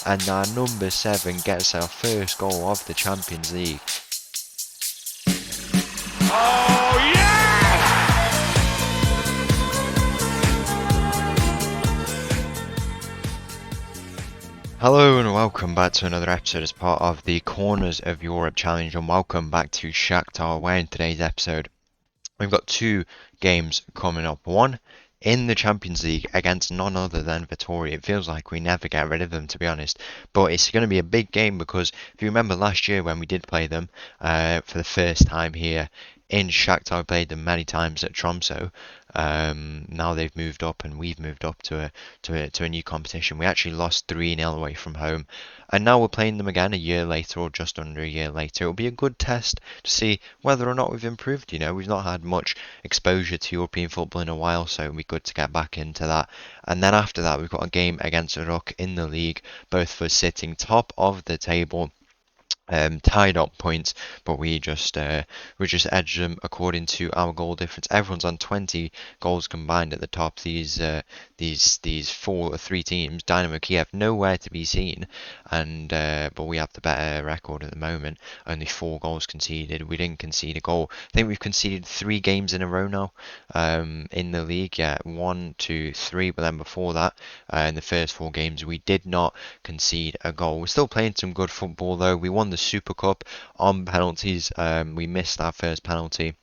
and our number 7 gets our first goal of the Champions League. Oh, yes! Hello and welcome back to another episode as part of the Corners of Europe Challenge, and welcome back to Shakhtar, where in today's episode we've got 2 games coming up. One in the Champions League against none other than Vitoria. It feels like we never get rid of them, to be honest, but it's going to be a big game because if you remember last year when we did play them for the first time here in Shakhtar, I played them many times at Tromsø. Now they've moved up and we've moved up to a new competition. We actually lost 3-0 away from home, and now we're playing them again a year later, or just under a year later. It'll be a good test to see whether or not we've improved. You know, we've not had much exposure to European football in a while, so it'll be good to get back into that. And then after that, we've got a game against Rukh in the league, both for sitting top of the table. Tied up points, but we just edged them according to our goal difference. Everyone's on 20 goals combined at the top. These 3 teams, Dynamo Kiev, nowhere to be seen, and but we have the better record at the moment. Only 4 goals conceded. We didn't concede a goal. I think we've conceded 3 games in a row now in the league. Yeah, 1, 2, 3. But then before that, in the first 4 games, we did not concede a goal. We're still playing some good football though. We won the Super Cup on penalties. We missed our first penalty,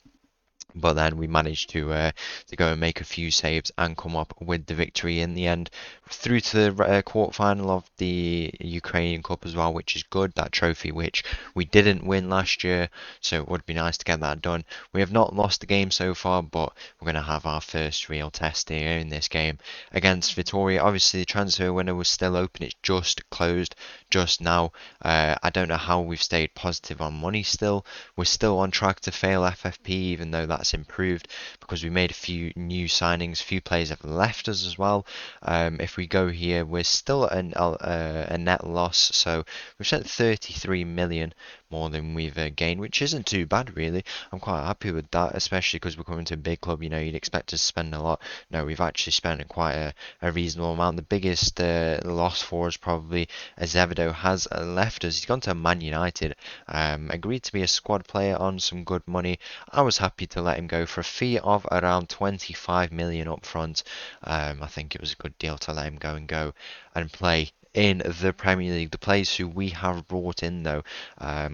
but then we managed to go and make a few saves and come up with the victory in the end. Through to the quarter-final of the Ukrainian Cup as well, which is good. That trophy which we didn't win last year, so it would be nice to get that done. We have not lost the game so far, but we're going to have our first real test here in this game against Vitoria. Obviously, the transfer window was still open. It's just closed just now. I don't know how we've stayed positive on money still. We're still on track to fail FFP, even though that's improved because we made a few new signings. Few players have left us as well. If we go here, we're still a net loss, so we've spent 33 million more than we've gained, which isn't too bad really. I'm quite happy with that, especially because we're coming to a big club. You know, you'd expect us to spend a lot. No, we've actually spent quite a reasonable amount. The biggest loss for us probably, Azevedo has left us. He's gone to Man United. Agreed to be a squad player on some good money. I was happy to let him go for a fee of around 25 million up front. I think it was a good deal to let him go and play in the Premier League. The players who we have brought in though,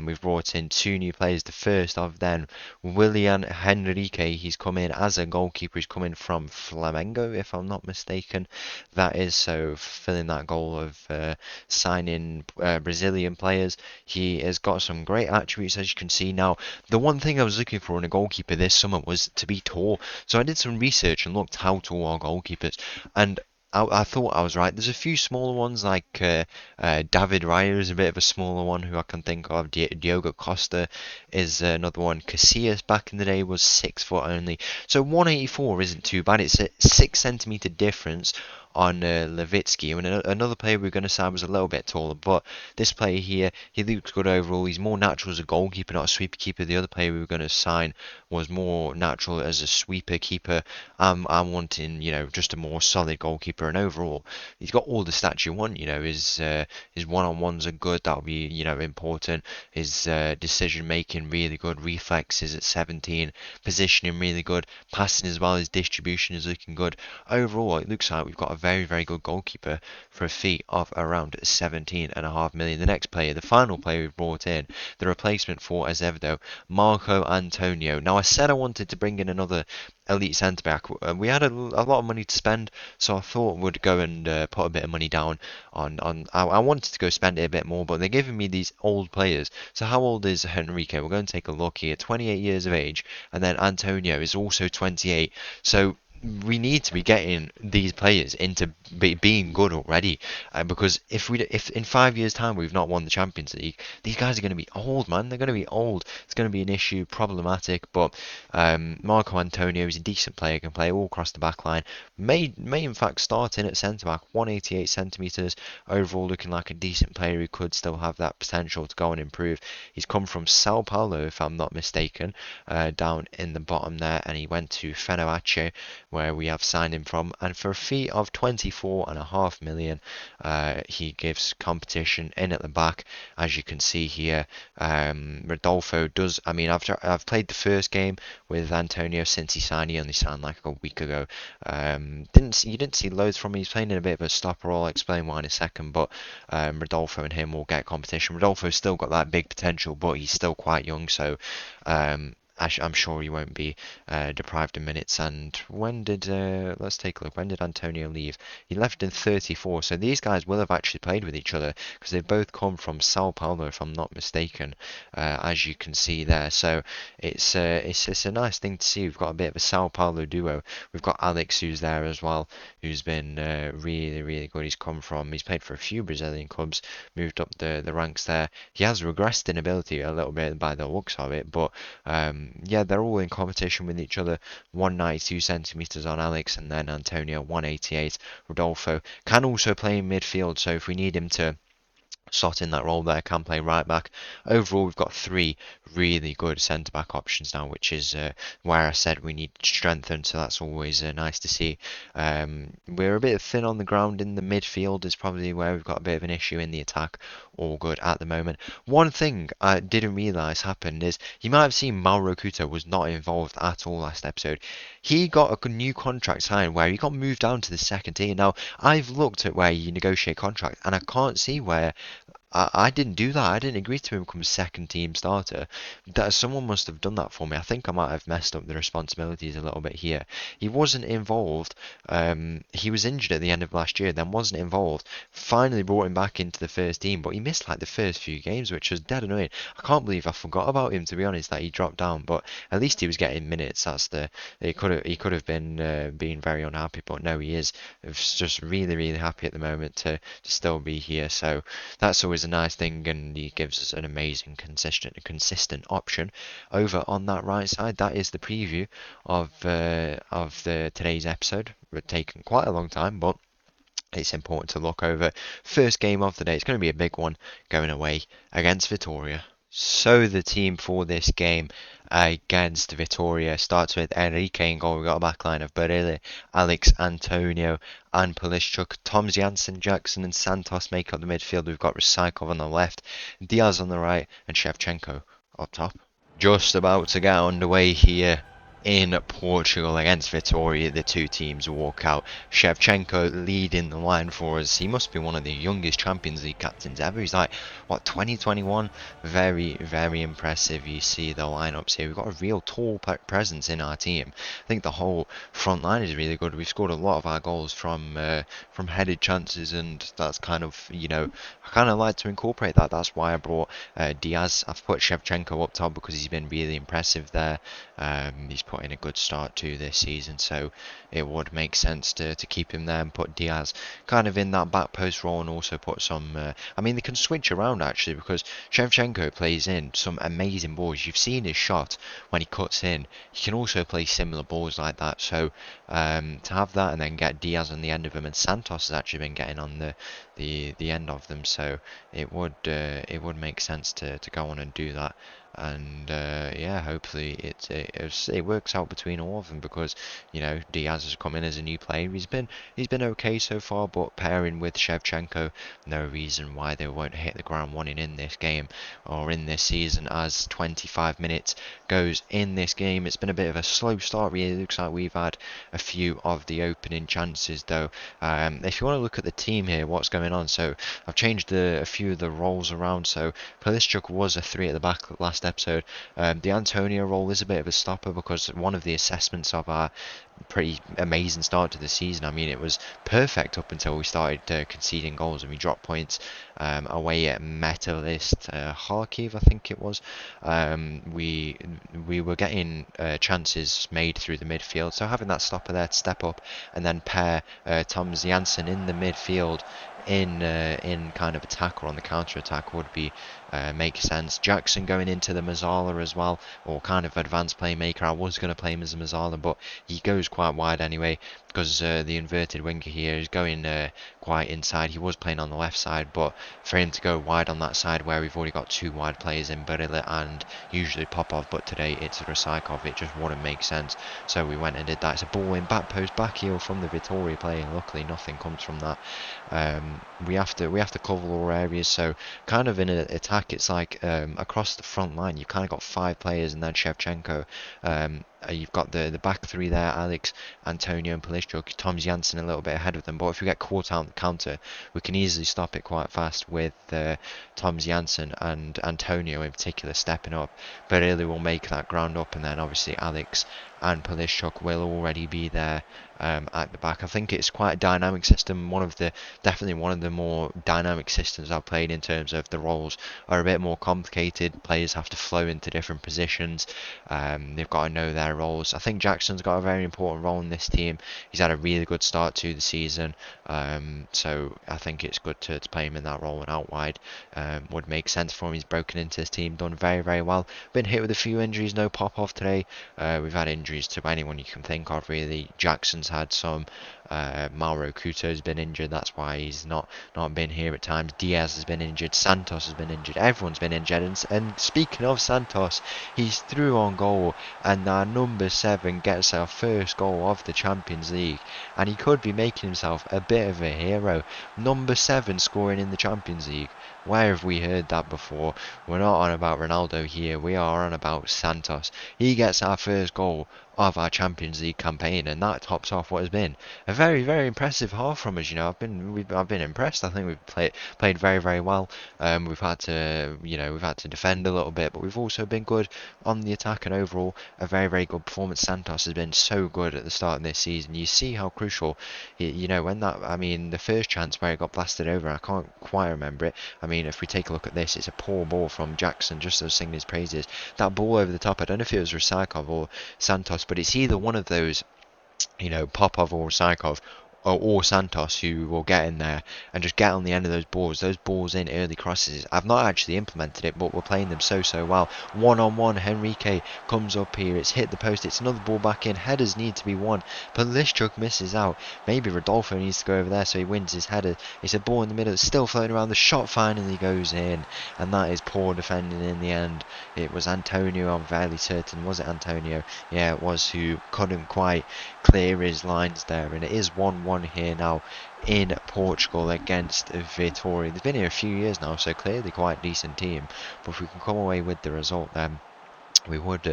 we've brought in 2 new players. The first of them, Willian Henrique. He's come in as a goalkeeper. He's coming from Flamengo, if I'm not mistaken. That is, so filling that goal of signing Brazilian players. He has got some great attributes, as you can see. Now, the one thing I was looking for in a goalkeeper this summer was to be tall. So I did some research and looked how tall are goalkeepers, and I thought I was right. There's a few smaller ones, like David Raya is a bit of a smaller one who I can think of. Diogo Costa is another one. Casillas back in the day was 6 foot only. So 184 isn't too bad. It's a 6 centimeter difference on Levitsky. I mean, another player we are going to sign was a little bit taller, but this player here, he looks good overall. He's more natural as a goalkeeper, not a sweeper keeper. The other player we were going to sign was more natural as a sweeper keeper. I'm wanting, you know, just a more solid goalkeeper, and overall, he's got all the stats you want. You know, his one-on-ones are good. That'll be, you know, important. His decision making really good. Reflexes at 17. Positioning really good. Passing as well. His distribution is looking good. Overall, it looks like we've got a very, very good goalkeeper for a fee of around 17.5 million. The next player, the final player we've brought in, the replacement for Azevedo, Marco Antonio. Now, I said I wanted to bring in another elite centre back. We had a lot of money to spend, so I thought we'd go and put a bit of money down on. I wanted to go spend it a bit more, but they're giving me these old players. So how old is Henrique? We're going to take a look here. 28 years of age, and then Antonio is also 28. So we need to be getting these players into being good already, because if in 5 years' time we've not won the Champions League, these guys are going to be old, man. They're going to be old. It's going to be an issue, problematic. But Marco Antonio is a decent player, can play all across the back line. May in fact start in at centre back, 188 centimeters overall, looking like a decent player who could still have that potential to go and improve. He's come from Sao Paulo, if I'm not mistaken, down in the bottom there, and he went to Fenerbahce, where we have signed him from, and for a fee of 24.5 million, he gives competition in at the back, as you can see here. Rodolfo does. I mean, I've played the first game with Antonio since he signed. He only signed like a week ago. You didn't see loads from him. He's playing in a bit of a stopper. I'll explain why in a second. But Rodolfo and him will get competition. Rodolfo's still got that big potential, but he's still quite young, so I'm sure he won't be deprived of minutes. And let's take a look. When did Antonio leave? He left in 34. So these guys will have actually played with each other because they've both come from Sao Paulo, if I'm not mistaken, as you can see there. So it's a nice thing to see. We've got a bit of a Sao Paulo duo. We've got Alex, who's there as well, who's been really good. He's played for a few Brazilian clubs, moved up the ranks there. He has regressed in ability a little bit by the looks of it, but yeah, they're all in competition with each other. 192 centimeters on Alex, and then Antonio 188. Rodolfo can also play in midfield, so if we need him to slot in that role there, can play right back. Overall, we've got three really good centre back options now, which is where I said we need to strengthen, so that's always nice to see. We're a bit thin on the ground in the midfield, is probably where we've got a bit of an issue. In the attack, all good at the moment. One thing I didn't realise happened is you might have seen Mauro Couto was not involved at all last episode. He got a new contract signed where he got moved down to the second tier. Now, I've looked at where you negotiate contracts and I can't see where I didn't do that. I didn't agree to him become second team starter. That someone must have done that for me. I think I might have messed up the responsibilities a little bit here. He wasn't involved. He was injured at the end of last year, then wasn't involved. Finally brought him back into the first team, but he missed like the first few games, which was dead annoying. I can't believe I forgot about him, to be honest, that he dropped down. But at least he was getting minutes. He could have been being very unhappy, but no, he is. Just really happy at the moment to still be here. So that's always a nice thing, and he gives us an amazing consistent option over on that right side. That is the preview of the today's episode. It's taken quite a long time, but it's important to look over. First game of the day. It's going to be a big one, going away against Vitoria. So the team for this game against Vitoria starts with Enrique in goal. We've got a backline of Barille, Alex, Antonio and Polishchuk. Toms, Jansen, Jackson and Santos make up the midfield. We've got Rysakov on the left, Diaz on the right and Shevchenko up top. Just about to get underway here in Portugal against Vitoria. The two teams walk out. Shevchenko leading the line for us. He must be one of the youngest Champions League captains ever. He's like, what, 2021? Very impressive. You see the lineups here. We've got a real tall presence in our team. I think the whole front line is really good. We've scored a lot of our goals from headed chances, and that's kind of, I kind of like to incorporate that. That's why I brought Diaz. I've put Shevchenko up top because he's been really impressive there. He's put in a good start to this season, so it would make sense to keep him there and put Diaz kind of in that back post role, and also put some I mean, they can switch around actually, because Shevchenko plays in some amazing balls. You've seen his shot when he cuts in. He can also play similar balls like that, so to have that and then get Diaz on the end of him, and Santos has actually been getting on the end of them, so it would make sense to go on and do that. And yeah, hopefully it works out between all of them, because Diaz has come in as a new player. He's been okay so far, but pairing with Shevchenko, no reason why they won't hit the ground running in this game or in this season. As 25 minutes goes in this game, it's been a bit of a slow start. Really looks like we've had a few of the opening chances though. If you want to look at the team here, what's going on? So I've changed a few of the roles around. So Polishchuk was a 3 at the back last episode. The Antonio role is a bit of a stopper, because one of the assessments of our pretty amazing start to the season, I mean, it was perfect up until we started conceding goals, and we dropped points away at Metalist Kharkiv, I think it was. We were getting chances made through the midfield, so having that stopper there to step up and then pair Toms Jansen in the midfield in kind of attack or on the counter attack would be make sense. Jackson going into the Mazzala as well, or kind of advanced playmaker. I was going to play him as a Mazzala, but he goes quite wide anyway because the inverted winger here is going quite inside. He was playing on the left side, but for him to go wide on that side where we've already got two wide players in Barilla and usually Popov, but today it's Rysakov, it just wouldn't make sense. So we went and did that. It's a ball in back post, back heel from the Vitoria player. Luckily, nothing comes from that. We have to cover all areas. So kind of in an attack, it's like across the front line, you've kind of got five players, and then Shevchenko. You've got the back three there, Alex, Antonio, and Polishchuk. Tom's Jansen a little bit ahead of them, but if we get caught out on the counter, we can easily stop it quite fast with Tom's Jansen and Antonio in particular stepping up. But really, will make that ground up, and then obviously Alex and Polishchuk will already be there at the back. I think it's quite a dynamic system. Definitely one of the more dynamic systems I've played in terms of the roles are a bit more complicated. Players have to flow into different positions. They've got to know their roles. I think Jackson's got a very important role in this team. He's had a really good start to the season, so I think it's good to play him in that role and out wide. Would make sense for him. He's broken into his team, done very, very well. Been hit with a few injuries, no Popov today. We've had injuries to anyone you can think of, really. Jackson's had some. Mauro Couto's been injured, that's why he's not been here at times. Diaz has been injured, Santos has been injured, everyone's been injured. And speaking of Santos, he's through on goal, and our number 7 gets our first goal of the Champions League, and he could be making himself a bit of a hero. Number 7 scoring in the Champions League. Where have we heard that before? We're not on about Ronaldo here, we are on about Santos. He gets our first goal of our Champions League campaign, and that tops off what has been a very, very impressive half from us. I've been impressed. I think we've played very, very well. We've had to defend a little bit, but we've also been good on the attack, and overall a very, very good performance. Santos has been so good at the start of this season. You see how crucial the first chance where it got blasted over, I can't quite remember it. If we take a look at this, it's a poor ball from Jackson, just as singing his praises. That ball over the top, I don't know if it was Rysakov or Santos, but it's either one of those, Popov or Rysakov or Santos, who will get in there and just get on the end of those balls in early crosses. I've not actually implemented it, but we're playing them so well. One-on-one, Henrique comes up here, it's hit the post, it's another ball back in, headers need to be won. Polishchuk misses out, maybe Rodolfo needs to go over there so he wins his header. It's a ball in the middle, it's still floating around, the shot finally goes in, and that is poor defending in the end. It was Antonio, I'm fairly certain, was it Antonio? Yeah, it was, who couldn't quite clear his lines there, and it is 1-1 here now in Portugal against Vitoria. They've been here a few years now, so clearly quite a decent team, but if we can come away with the result, then we would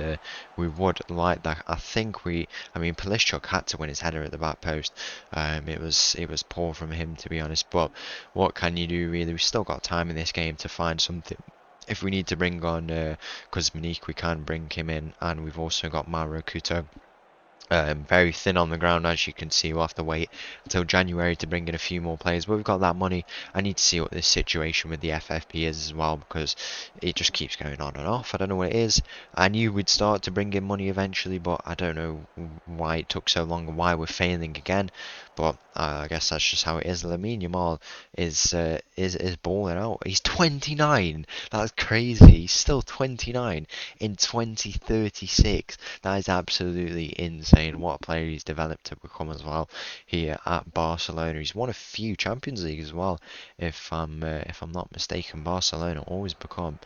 like that. I think Polishchuk had to win his header at the back post. It was poor from him, to be honest, but what can you do, really? We've still got time in this game to find something. If we need to bring on Kuzminic, we can bring him in, and we've also got Mauro Couto. Very thin on the ground, as you can see. We'll have to wait until January to bring in a few more players, but we've got that money. I need to see what this situation with the FFP is as well, because it just keeps going on and off. I don't know what it is. I knew we'd start to bring in money eventually, but I don't know why it took so long and why we're failing again. But I guess that's just how it is. Lamine Yamal is balling out. He's 29. That's crazy. He's still 29 in 2036. That is absolutely insane. What a player he's developed to become as well here at Barcelona. He's won a few Champions League as well, if I'm not mistaken. Barcelona always become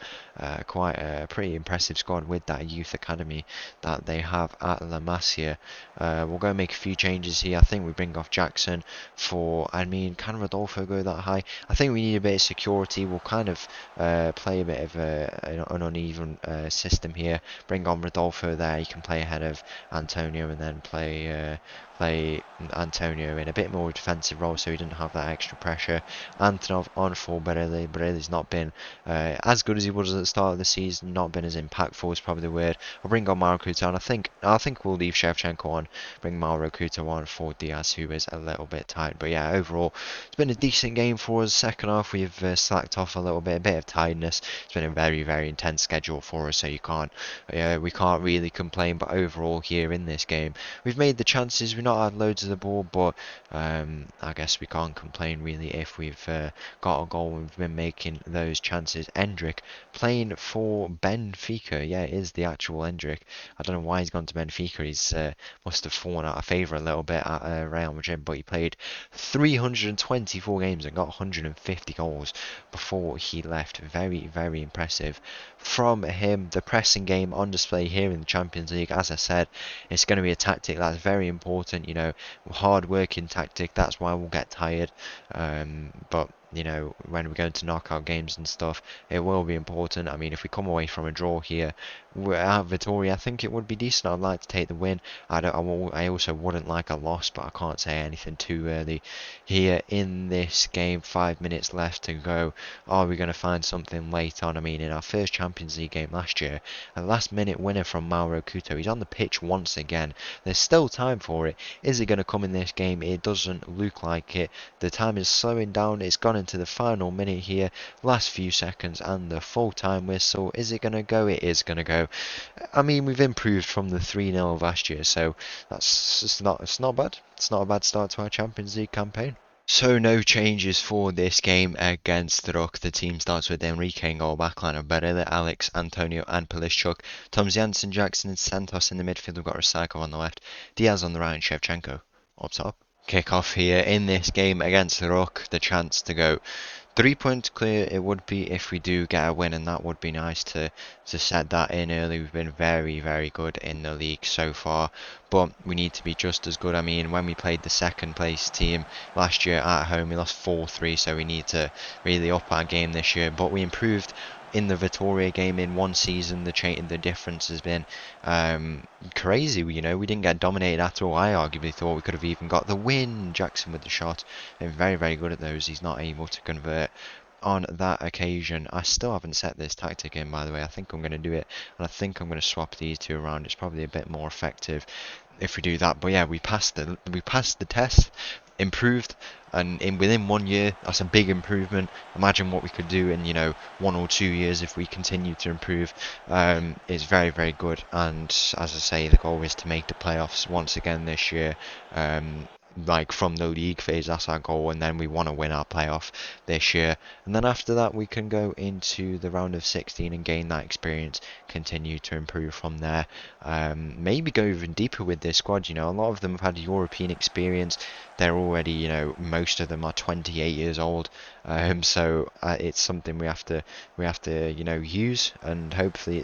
quite a pretty impressive squad with that youth academy that they have at La Masia. We'll go make a few changes here. I think we bring off Jackson for, can Rodolfo go that high? I think we need a bit of security. We'll kind of play a bit of an uneven system here. Bring on Rodolfo there. He can play ahead of Antonio, and then play Antonio in a bit more defensive role so he didn't have that extra pressure. Antonov on for Barelli. Barelli's not been as good as he was at the start of the season, not been as impactful is probably the word. I'll bring on Mauro Couto, and I think we'll leave Shevchenko on, bring Mauro Couto on for Diaz, who is a little little bit tight. But yeah, overall, it's been a decent game for us. Second half, we've slacked off a bit of tiredness. It's been a very, very intense schedule for us, so we can't really complain. But overall, here in this game, we've made the chances. We've not had loads of the ball, but I guess we can't complain really if we've got a goal. We've been making those chances. Endrick playing for Benfica. Yeah, it is the actual Endrick. I don't know why he's gone to Benfica. He's must have fallen out of favour a little bit at Real Madrid, but he played 324 games and got 150 goals before he left. Very, very impressive from him. The pressing game on display here in the Champions League. As I said, it's going to be a tactic that's very important. Hard working tactic. That's why we'll get tired. But when we're going to knockout games and stuff, it will be important. I mean, if we come away from a draw here, we're at Vitoria, I think it would be decent. I'd like to take the win. I also wouldn't like a loss, but I can't say anything too early here in this game. 5 minutes left to go. Are we going to find something late on? I mean, in our first Champions League game last year, a last-minute winner from Mauro Couto. He's on the pitch once again. There's still time for it. Is it going to come in this game? It doesn't look like it. The time is slowing down. It's gone into the final minute here. Last few seconds and the full-time whistle. Is it going to go? It is going to go. I mean, we've improved from the 3-0 of last year, so it's not bad. It's not a bad start to our Champions League campaign. So no changes for this game against Rukh. The team starts with Enrique in goal, backline of Barella, Alex, Antonio and Polishchuk. Tom Jansen, Jackson and Santos in the midfield. We've got Rysakov on the left, Diaz on the right and Shevchenko up top. Kick off here in this game against Rukh. The chance to go 3 points clear it would be if we do get a win, and that would be nice to set that in early. We've been very, very good in the league so far, but we need to be just as good. I mean, when we played the second place team last year at home, we lost 4-3, so we need to really up our game this year. But we improved in the Vitoria game in one season. The difference has been crazy. We didn't get dominated at all. I arguably thought we could have even got the win. Jackson with the shot, and very, very good at those. He's not able to convert on that occasion. I still haven't set this tactic in, by the way. I think I'm going to do it, and I think I'm going to swap these two around. It's probably a bit more effective if we do that. But yeah, we passed the test, improved, and within 1 year, that's a big improvement. Imagine what we could do in 1 or 2 years if we continue to improve. It's very, very good, and as I say, the goal is to make the playoffs once again this year. Like from the league phase, that's our goal, and then we want to win our playoff this year, and then after that we can go into the round of 16 and gain that experience, continue to improve from there. Maybe go even deeper with this squad. A lot of them have had European experience. They're already, most of them are 28 years old, so it's something we have to use, and hopefully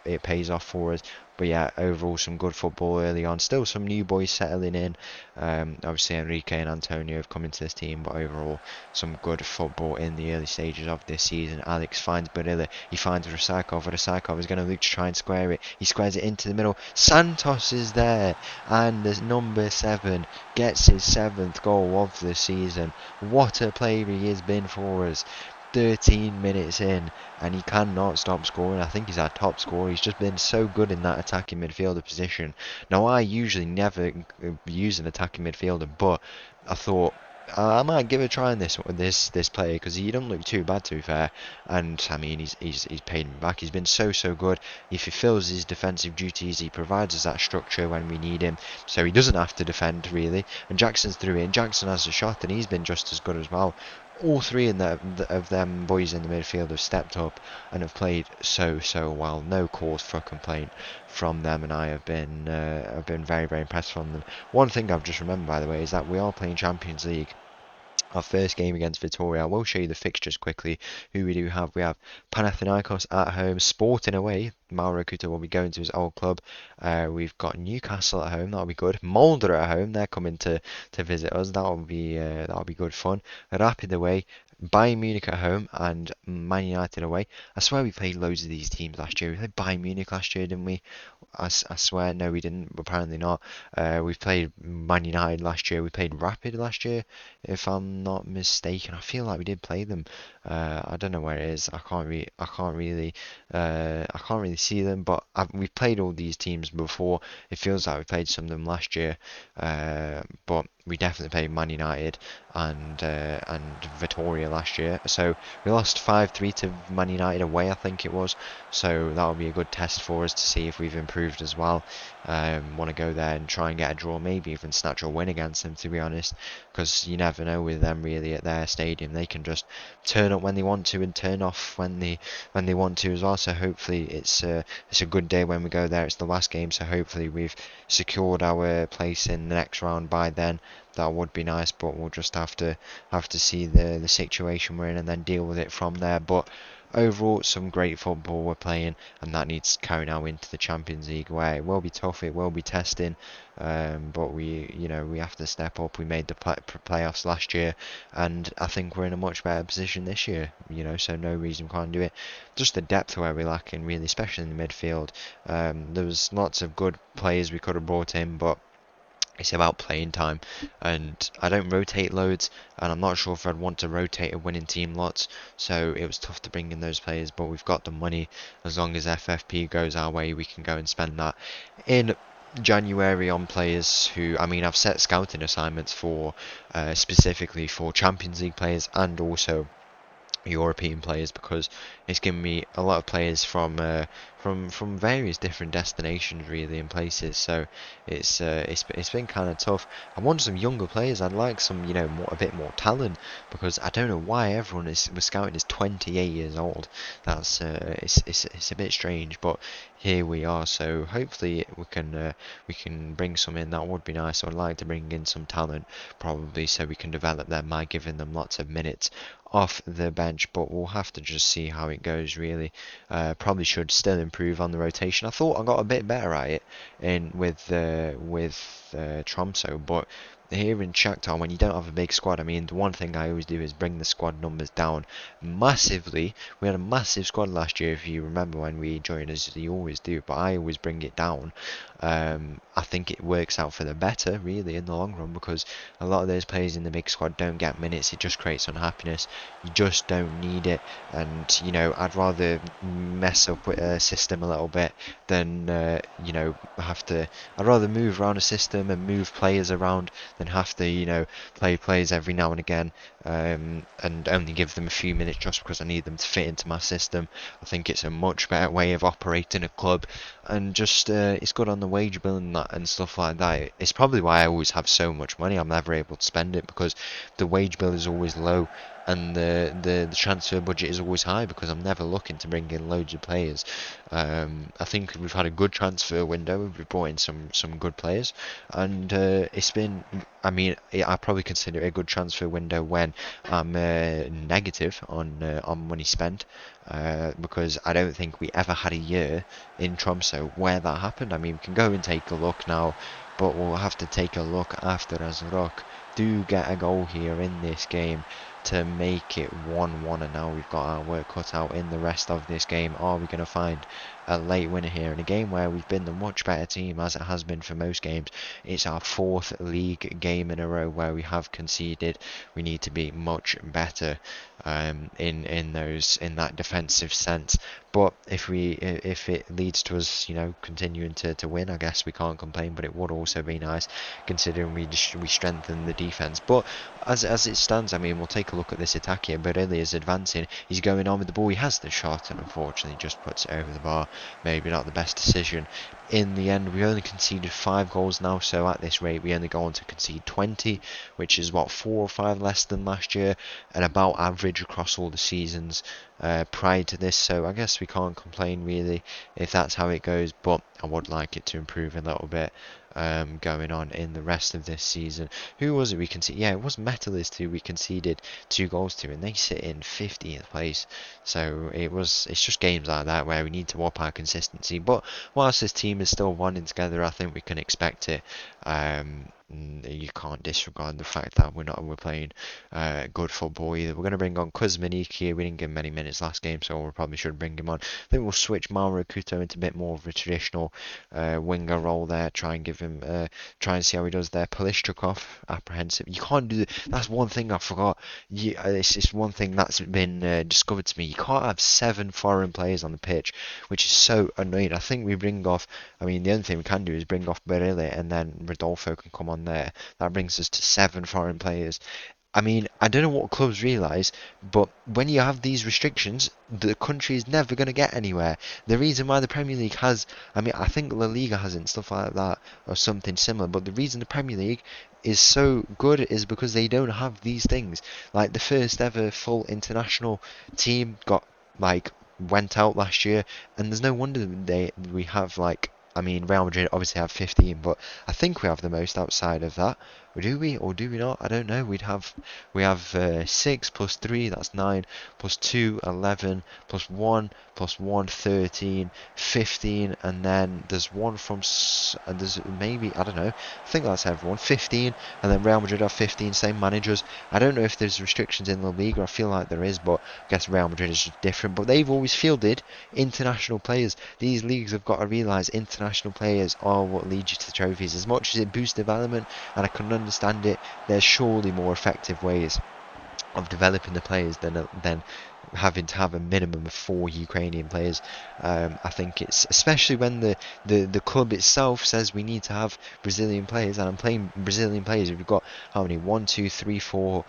it pays off for us. But yeah, overall some good football early on. Still some new boys settling in. Obviously Enrique and Antonio have come into this team, but overall some good football in the early stages of this season. Alex finds Barilla. He finds Rysakov. Rysakov is going to look to try and square it. He squares it into the middle. Santos is there, and the number 7 gets his 7th goal of the season. What a player he has been for us. 13 minutes in, and he cannot stop scoring. I think he's our top scorer. He's just been so good in that attacking midfielder position. Now, I usually never use an attacking midfielder, but I thought I might give it a try on this player, because he don't look too bad, to be fair. And I mean, he's paid me back. He's been so good. He fulfills his defensive duties. He provides us that structure when we need him, so he doesn't have to defend really. And Jackson's through in. Jackson has a shot, and he's been just as good as well. All three of them boys in the midfield have stepped up and have played so well. No cause for complaint from them, and I have been very, very impressed from them. One thing I've just remembered, by the way, is that we are playing Champions League. Our first game against Vitoria. I will show you the fixtures quickly. Who we do have. We have Panathinaikos at home, Sporting away. Mauro Couto will be going to his old club. We've got Newcastle at home. That'll be good. Mulder at home. They're coming to visit us. That'll be good fun. Rapid away. Bayern Munich at home and Man United away. I swear we played loads of these teams last year. We played Bayern Munich last year, didn't we? I swear, no, we didn't. Apparently not. We played Man United last year. We played Rapid last year, if I'm not mistaken. I feel like we did play them. I don't know where it is. I can't really see them. But we've played all these teams before. It feels like we played some of them last year. But we definitely played Man United and Vitoria last year. So we lost 5-3 to Man United away, I think it was. So that'll be a good test for us to see if we've improved as well. Want to go there and try and get a draw, maybe even snatch a win against them, to be honest, because you never know with them really at their stadium. They can just turn up when they want to and turn off when they want to as well. So hopefully it's a good day when we go there. It's the last game, so hopefully we've secured our place in the next round by then. That would be nice, but we'll just have to see the situation we're in and then deal with it from there. But overall, some great football we're playing, and that needs to carry now into the Champions League, where it will be tough, it will be testing, but we have to step up. We made the playoffs last year, and I think we're in a much better position this year. So no reason we can't do it. Just the depth where we're lacking, really, especially in the midfield. There was lots of good players we could have brought in, but it's about playing time, and I don't rotate loads, and I'm not sure if I'd want to rotate a winning team lots, so it was tough to bring in those players, but we've got the money. As long as FFP goes our way, we can go and spend that in January on players who, I mean, I've set scouting assignments for specifically for Champions League players and also European players, because it's given me a lot of players from various different destinations really and places. So it's been kind of tough. I want some younger players. I'd like some a bit more talent, because I don't know why everyone is was scouting is 28 years old. That's it's a bit strange, but here we are. So hopefully we can bring some in. That would be nice. I'd like to bring in some talent probably, so we can develop them by giving them lots of minutes off the bench, but we'll have to just see how it goes really. Probably should still improve on the rotation. I thought I got a bit better at it in with Tromso, but here in Shakhtar, when you don't have a big squad, I mean, the one thing I always do is bring the squad numbers down massively. We had a massive squad last year, if you remember when we joined, as you always do, but I always bring it down. I think it works out for the better, really, in the long run, because a lot of those players in the big squad don't get minutes. It just creates unhappiness. You just don't need it, and I'd rather mess up with a system a little bit than have to. I'd rather move around a system and move players around than have to play players every now and again, and only give them a few minutes just because I need them to fit into my system. I think it's a much better way of operating a club, and just it's good on the wage bill and that and stuff like that. It's probably why I always have so much money. I'm never able to spend it because the wage bill is always low, and the transfer budget is always high, because I'm never looking to bring in loads of players. I think we've had a good transfer window. We've brought in some good players, and it's been. I mean, I probably consider it a good transfer window when I'm negative on money spent, because I don't think we ever had a year in Tromso where that happened. I mean, we can go and take a look now, but we'll have to take a look after, as Rukh do get a goal here in this game to make it 1-1, and now we've got our work cut out in the rest of this game. Are we going to find a late winner here in a game where we've been the much better team, as it has been for most games? It's our fourth league game in a row where we have conceded. We need to be much better in that defensive sense. But if it leads to us continuing to win, I guess we can't complain. But it would also be nice, considering we strengthen the defense. But as it stands, I mean, we'll take a look at this attack here. Barelli is advancing. He's going on with the ball. He has the shot, and unfortunately just puts it over the bar. Maybe not the best decision. In the end, we only conceded 5 goals now, so at this rate we only go on to concede 20, which is what, 4 or 5 less than last year, and about average across all the seasons prior to this. So I guess we can't complain really if that's how it goes, but I would like it to improve a little bit going on in the rest of this season. Who was it we conceded? Yeah, it was Metalist who we conceded 2 goals to, and they sit in 50th place. So it's just games like that where we need to up our consistency. But whilst this team is still bonding together, I think we can expect it. You can't disregard the fact that we're playing good football either. We're going to bring on Kuzmanik here. We didn't give him any minutes last game, so we probably should bring him on. I think we'll switch Mauro Couto into a bit more of a traditional winger role there. Try and give him, try and see how he does there. Polishchukov, apprehensive. You can't do that's one thing I forgot. It's one thing that's been discovered to me. You can't have 7 foreign players on the pitch, which is so annoying. I think we bring off. I mean, the only thing we can do is bring off Barele, and then Rodolfo can come on on there. That brings us to 7 foreign players. I mean, I don't know what clubs realise, but when you have these restrictions, the country is never going to get anywhere. The reason why the Premier League has, I mean, I think La Liga has it and stuff like that, or something similar, but the reason the Premier League is so good is because they don't have these things. Like, the first ever full international team like, went out last year, and there's no wonder we have, like, I mean, Real Madrid obviously have 15, but I think we have the most outside of that. Or do we? Or do we not? I don't know. We have 6 plus 3, that's 9, plus 2, 11, plus 1, plus 1, 13, 15, and then there's one from, there's maybe, I don't know, I think that's everyone, 15, and then Real Madrid have 15, same managers. I don't know if there's restrictions in La Liga, I feel like there is, but I guess Real Madrid is just different. But they've always fielded international players. These leagues have got to realise international players are what lead you to the trophies. As much as it boosts development, and I can understand it, there's surely more effective ways of developing the players than having to have a minimum of 4 Ukrainian players. I think it's especially when the club itself says we need to have Brazilian players, and I'm playing Brazilian players. We've got how many? 1, 2, 3, 4,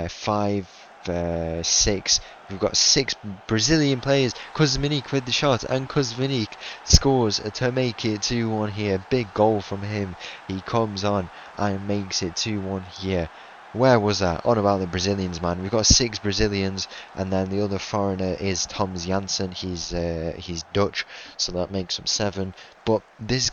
5. 6. We've got 6 Brazilian players. Kuzminik with the shot, and Kuzminik scores to make it 2-1 here. Big goal from him. He comes on and makes it 2-1 here. Where was that? On about the Brazilians, man. We've got 6 Brazilians, and then the other foreigner is Thomas Janssen. He's Dutch, so that makes him 7. But these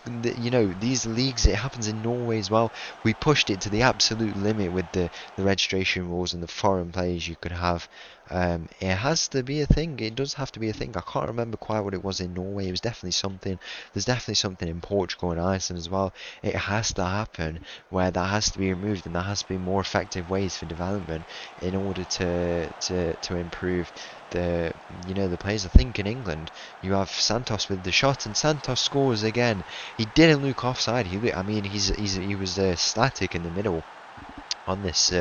leagues, it happens in Norway as well. We pushed it to the absolute limit with the registration rules and the foreign players you could have. It has to be a thing. It does have to be a thing. I can't remember quite what it was in Norway. It was definitely something. There's definitely something in Portugal and Iceland as well. It has to happen where that has to be removed, and there has to be more effective ways for development in order to improve the players. I think in England you have Santos with the shot, and Santos scores again. He didn't look offside. He was static in the middle on this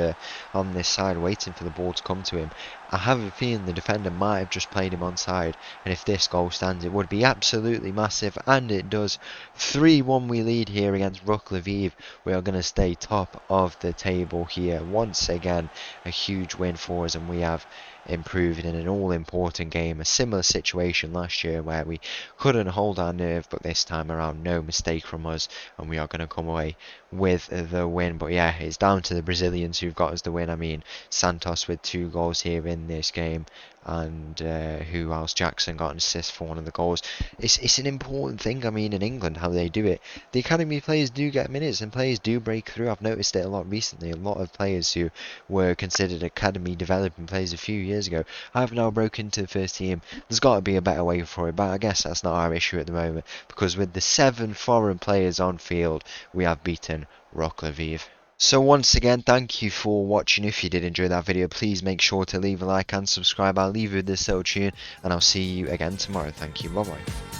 side, waiting for the ball to come to him. I have a feeling the defender might have just played him onside, and if this goal stands, it would be absolutely massive, and it does. 3-1 we lead here against Rukh. We are going to stay top of the table here once again. A huge win for us, and we have improved in an all-important game. A similar situation last year where we couldn't hold our nerve, but this time around, no mistake from us, and we are going to come away with the win. But yeah, it's down to the Brazilians who've got us the win. I mean, Santos with 2 goals here in this game, and who else? Jackson got an assist for one of the goals. It's an important thing. I mean, in England, how they do it, the academy players do get minutes, and players do break through. I've noticed it a lot recently. A lot of players who were considered academy developing players a few years ago have now broken into the first team. There's got to be a better way for it, but I guess that's not our issue at the moment, because with the 7 foreign players on field, we have beaten Rukh. So once again, thank you for watching. If you did enjoy that video, please make sure to leave a like and subscribe. I'll leave you with this little tune, and I'll see you again tomorrow. Thank you. Bye bye.